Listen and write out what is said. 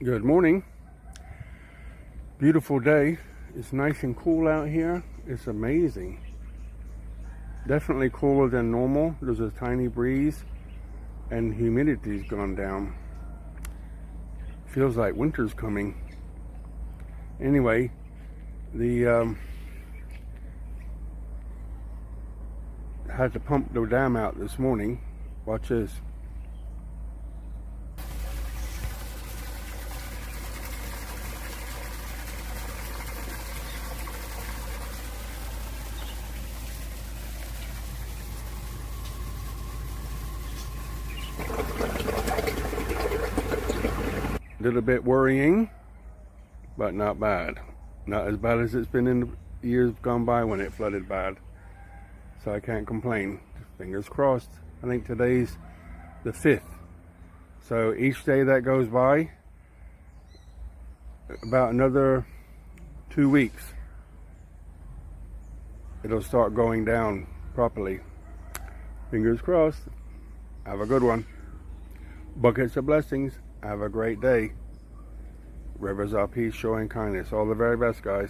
Good morning. Beautiful day. It's nice and cool out here. It's amazing. Definitely cooler than normal. There's a tiny breeze and humidity's gone down. Feels like winter's coming. Anyway, had to pump the dam out this morning. Watch this. Little bit worrying, but not bad. Not as bad as it's been in the years gone by when it flooded bad. So I can't complain. Fingers crossed. I think today's the 5th. So each day that goes by, about another 2 weeks, it'll start going down properly. Fingers crossed. Have a good one. Buckets of blessings. Have a great day. Rivers of peace, joy, and kindness. All the very best, guys.